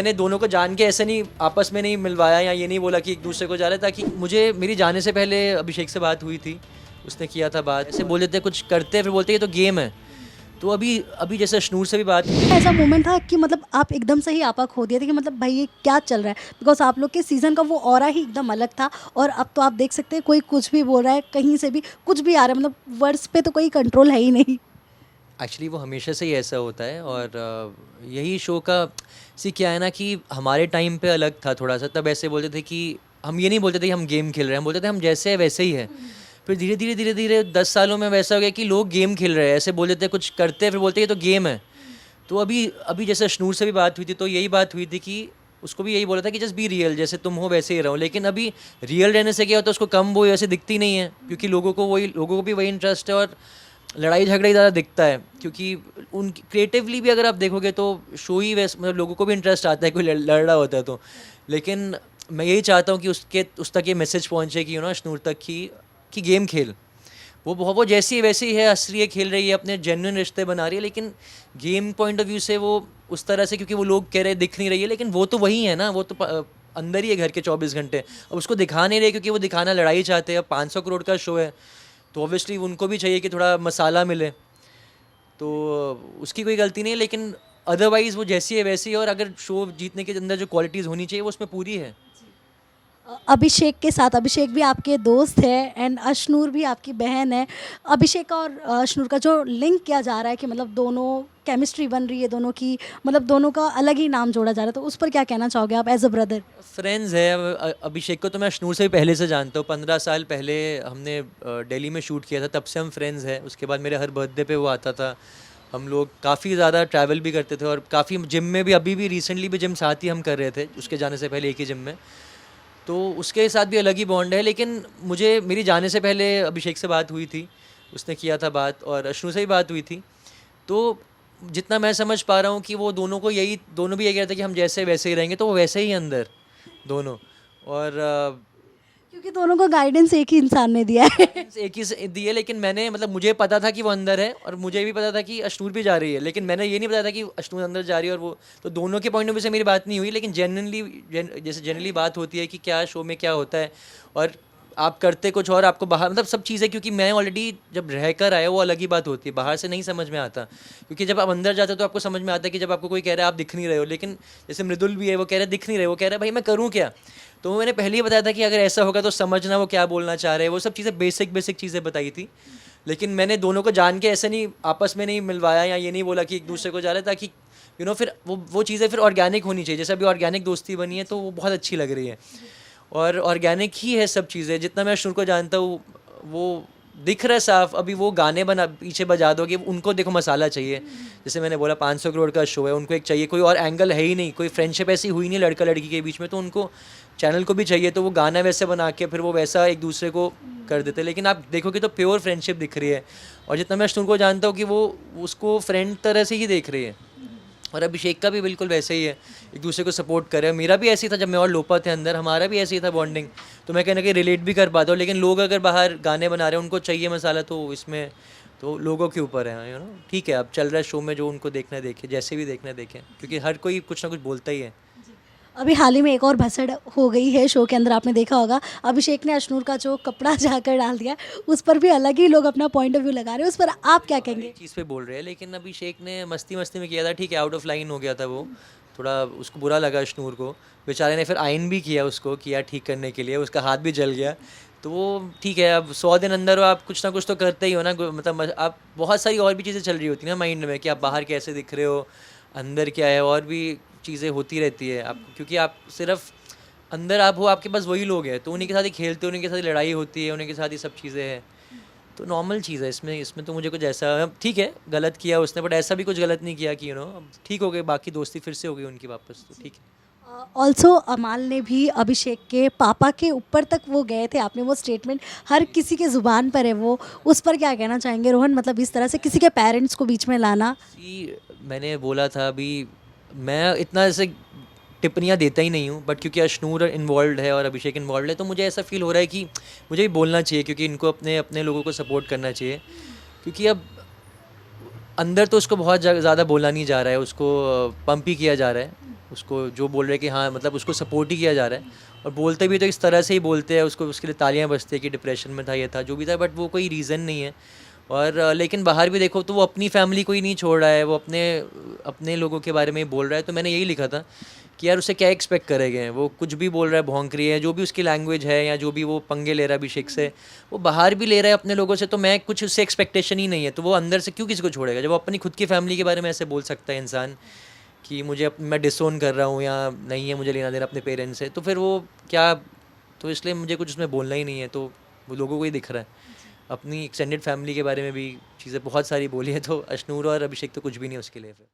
मैंने दोनों को जान के ऐसे नहीं आपस में नहीं मिलवाया या ये नहीं बोला कि एक दूसरे को जा रहा है, ताकि मुझे मेरी जाने से पहले अभिषेक से बात हुई थी, उसने किया था बात, ऐसे बोल देते कुछ करते फिर बोलते ये तो गेम है। तो अभी अभी जैसे अशनूर से भी बात हुई। ऐसा मोमेंट था कि मतलब आप एकदम से ही आपा खो दिए थे कि मतलब भाई ये क्या चल रहा है, बिकॉज आप लोग के सीज़न का वो ऑरा ही एकदम अलग था। और अब तो आप देख सकते हैं कोई कुछ भी बोल रहा है, कहीं से भी कुछ भी आ रहा है, मतलब वर्ड्स पे तो कोई कंट्रोल है ही नहीं। एक्चुअली वो हमेशा से ही ऐसा होता है, और यही शो का सी क्या है ना कि हमारे टाइम पे अलग था थोड़ा सा। तब ऐसे बोलते थे कि हम ये नहीं बोलते थे कि हम गेम खेल रहे हैं, हम बोलते थे हम जैसे हैं वैसे ही है। फिर धीरे धीरे 10 सालों में वैसा हो गया कि लोग गेम खेल रहे हैं, ऐसे बोल देते कुछ करते हैं फिर बोलते हैं ये तो गेम है। तो अभी अभी जैसे अशनूर से भी बात हुई थी, तो यही बात हुई थी कि उसको भी यही बोला था कि जस्ट बी रियल, जैसे तुम हो वैसे ही रहो। लेकिन अभी रियल रहने से क्या होता है, उसको कम वो ऐसे दिखती नहीं है, क्योंकि लोगों को भी वही इंटरेस्ट है, और लड़ाई झगड़ा ही ज़्यादा दिखता है। क्योंकि उन क्रिएटिवली भी अगर आप देखोगे तो शो ही वैसे, मतलब लोगों को भी इंटरेस्ट आता है कोई लड़ रहा होता है तो। लेकिन मैं यही चाहता हूँ कि उस तक ये मैसेज पहुँचे कि अशनूर तक कि गेम खेल, वो जैसी है वैसी ही है, हंस रही है, खेल रही है, अपने जेन्युइन रिश्ते बना रही है। लेकिन गेम पॉइंट ऑफ व्यू से वो उस तरह से, क्योंकि वो लोग कह रहे हैं दिख नहीं रही है, लेकिन वो तो वही है ना, वो तो अंदर ही है घर के 24 घंटे। अब उसको दिखा नहीं रहे क्योंकि वो दिखाना लड़ाई चाहते हैं। अब 500 करोड़ का शो है, तो ऑब्वियसली उनको भी चाहिए कि थोड़ा मसाला मिले। तो उसकी कोई गलती नहीं है, लेकिन अदरवाइज़ वो जैसी है वैसी है। और अगर शो जीतने के अंदर जो क्वालिटीज़ होनी चाहिए वो उसमें पूरी है। अभिषेक के साथ, अभिषेक भी आपके दोस्त है एंड अशनूर भी आपकी बहन है। अभिषेक और अशनूर का जो लिंक किया जा रहा है कि मतलब दोनों केमिस्ट्री बन रही है दोनों की, मतलब दोनों का अलग ही नाम जोड़ा जा रहा है, तो उस पर क्या कहना चाहोगे आप एज अ ब्रदर? फ्रेंड्स है। अब अभिषेक को तो मैं अशनूर से भी पहले से जानता हूँ, 15 साल पहले हमने दिल्ली में शूट किया था, तब से हम फ्रेंड्स हैं। उसके बाद मेरे हर बर्थडे पे वो आता था, हम लोग काफ़ी ज़्यादा ट्रैवल भी करते थे, और काफ़ी जिम में भी, अभी भी रिसेंटली भी जिम साथ ही हम कर रहे थे, उसके जाने से पहले एक ही जिम में। तो उसके साथ भी अलग ही बॉन्ड है। लेकिन मुझे मेरी जाने से पहले अभिषेक से बात हुई थी, उसने किया था बात, और अशनू से भी बात हुई थी। तो जितना मैं समझ पा रहा हूँ कि वो दोनों भी यही कह रहे थे कि हम जैसे वैसे ही रहेंगे, तो वो वैसे ही हैं अंदर दोनों। और क्योंकि दोनों को गाइडेंस एक ही इंसान ने दिया है। एक ही से दी है। लेकिन मैंने, मतलब मुझे पता था कि वो अंदर है, और मुझे भी पता था कि अशनूर भी जा रही है, लेकिन मैंने ये नहीं पता था कि अशनूर अंदर जा रही है। और वो तो दोनों के पॉइंट ऑफ व्यू से मेरी बात नहीं हुई, लेकिन जैसे जनरली बात होती है कि क्या शो में क्या होता है, और आप करते कुछ और आपको बाहर, मतलब सब चीज़ें, क्योंकि मैं ऑलरेडी जब रह कर आया, वो अलग ही बात होती है, बाहर से नहीं समझ में आता। क्योंकि जब आप अंदर जाते हो तो आपको समझ में आता है कि जब आपको कोई कह रहा है आप दिख नहीं रहे हो, लेकिन जैसे मृदुल भी है, वो कह रहे दिख नहीं रहे, वो कह रहा है भाई मैं करूँ क्या। तो मैंने पहले ही बताया था कि अगर ऐसा होगा तो समझना वो क्या बोलना चाह रहे हैं, वो सब चीज़ें बेसिक चीज़ें बताई थी। लेकिन मैंने दोनों को जान के ऐसे नहीं आपस में नहीं मिलवाया या ये नहीं बोला कि एक दूसरे को जा रहा है, ताकि फिर वो चीज़ें फिर ऑर्गेनिक होनी चाहिए। जैसे अभी ऑर्गेनिक दोस्ती बनी है तो वो बहुत अच्छी लग रही है, और ऑर्गेनिक ही है सब चीज़ें। जितना मैं अशनूर को जानता हूँ, वो दिख रहा है साफ। अभी वो गाने बना पीछे बजा दोगे, उनको देखो मसाला चाहिए। जैसे मैंने बोला 500 करोड़ का शो है, उनको एक चाहिए, कोई और एंगल है ही नहीं, कोई फ्रेंडशिप ऐसी हुई नहीं लड़का लड़की के बीच में, तो उनको चैनल को भी चाहिए। तो वो गाना वैसे बना के फिर वो वैसा एक दूसरे को कर देते। लेकिन आप देखोगे तो प्योर फ्रेंडशिप दिख रही है। और जितना मैं अशनूर को जानता हूँ कि वो उसको फ्रेंड तरह से ही देख रही है, और अभिषेक का भी बिल्कुल वैसे ही है, एक दूसरे को सपोर्ट करे। मेरा भी ऐसे ही था जब मैं और लोपा थे अंदर, हमारा भी ऐसे ही था बॉन्डिंग। तो मैं कहना कि रिलेट भी कर पाता हूँ। लेकिन लोग अगर बाहर गाने बना रहे हैं, उनको चाहिए मसाला, तो इसमें तो लोगों के ऊपर है। ठीक है, अब चल रहा है शो में, जो उनको देखना है देखे, जैसे भी देखना है देखें, क्योंकि हर कोई कुछ ना कुछ बोलता ही है। अभी हाल ही में एक और भसड़ हो गई है शो के अंदर, आपने देखा होगा अभिषेक ने अशनूर का जो कपड़ा जाकर डाल दिया, उस पर भी अलग ही लोग अपना पॉइंट ऑफ व्यू लगा रहे हैं, उस पर आप क्या हर एक कहेंगे? चीज़ पे बोल रहे हैं, लेकिन अभिषेक ने मस्ती मस्ती में किया था, ठीक है, आउट ऑफ लाइन हो गया था वो, थोड़ा उसको बुरा लगा अशनूर को। बेचारे ने फिर आइन भी किया, उसको किया ठीक करने के लिए, उसका हाथ भी जल गया। तो वो ठीक है, अब 100 दिन अंदर हो, आप कुछ ना कुछ तो करते ही हो ना। मतलब आप बहुत सारी और भी चीज़ें चल रही होती हैं ना माइंड में, कि आप बाहर कैसे दिख रहे हो, अंदर क्या है, और भी चीज़ें होती रहती है आपको। क्योंकि आप सिर्फ अंदर आप हो, आपके पास वही लोग हैं, तो उन्हीं के साथ ही खेलते हो, उन्हीं के साथ ही लड़ाई होती है, उन्हीं के साथ ही सब चीज़ें हैं। तो नॉर्मल चीज़ है इसमें। इसमें तो मुझे कुछ ऐसा, ठीक है गलत किया उसने, बट ऐसा भी कुछ गलत नहीं किया कि अब ठीक हो गए, बाकी दोस्ती फिर से हो गई उनकी वापस, तो ठीक है। ऑल्सो अमाल ने भी अभिषेक के पापा के ऊपर तक वो गए थे, आपने वो स्टेटमेंट हर किसी के ज़ुबान पर है वो, उस पर क्या कहना चाहेंगे रोहन? मतलब इस तरह से किसी के पेरेंट्स को बीच में लाना। मैंने बोला था अभी, मैं इतना ऐसे टिप्पणियाँ देता ही नहीं हूँ, बट क्योंकि अशनूर इन्वॉल्व है और अभिषेक इन्वॉल्व है, तो मुझे ऐसा फील हो रहा है कि मुझे भी बोलना चाहिए, क्योंकि इनको अपने अपने लोगों को सपोर्ट करना चाहिए। क्योंकि अब अंदर तो उसको बहुत ज़्यादा बोला नहीं जा रहा है, उसको पंप ही किया जा रहा है। उसको जो बोल रहे हैं कि हाँ मतलब उसको सपोर्ट ही किया जा रहा है, और बोलते भी तो इस तरह से ही बोलते हैं, उसको उसके लिए तालियां बजती है कि डिप्रेशन में था, ये था, जो भी था, बट वो कोई रीज़न नहीं है। और लेकिन बाहर भी देखो तो वो अपनी फैमिली को ही नहीं छोड़ रहा है, वो अपने अपने लोगों के बारे में ही बोल रहा है। तो मैंने यही लिखा था कि यार उसे क्या एक्सपेक्ट करेंगे, वो कुछ भी बोल रहा है, भौंकरी है, जो भी उसकी लैंग्वेज है, या जो भी वो पंगे ले रहा है अभिषेक से, वो बाहर भी ले रहा है अपने लोगों से, तो मैं कुछ उससे एक्सपेक्टेशन ही नहीं है, तो वो अंदर से क्यों किसी को छोड़ेगा, जब वो अपनी खुद की फैमिली के बारे में ऐसे बोल सकता है इंसान कि मैं डिसोन कर रहा हूँ, या नहीं है मुझे लेना देना अपने पेरेंट्स से, तो फिर वो क्या, तो इसलिए मुझे कुछ उसमें बोलना ही नहीं है। तो वो लोगों को ही दिख रहा है। अपनी एक्सटेंडेड फैमिली के बारे में भी चीज़ें बहुत सारी बोली हैं, तो अशनूर और अभिषेक तो कुछ भी नहीं है उसके लिए फिर।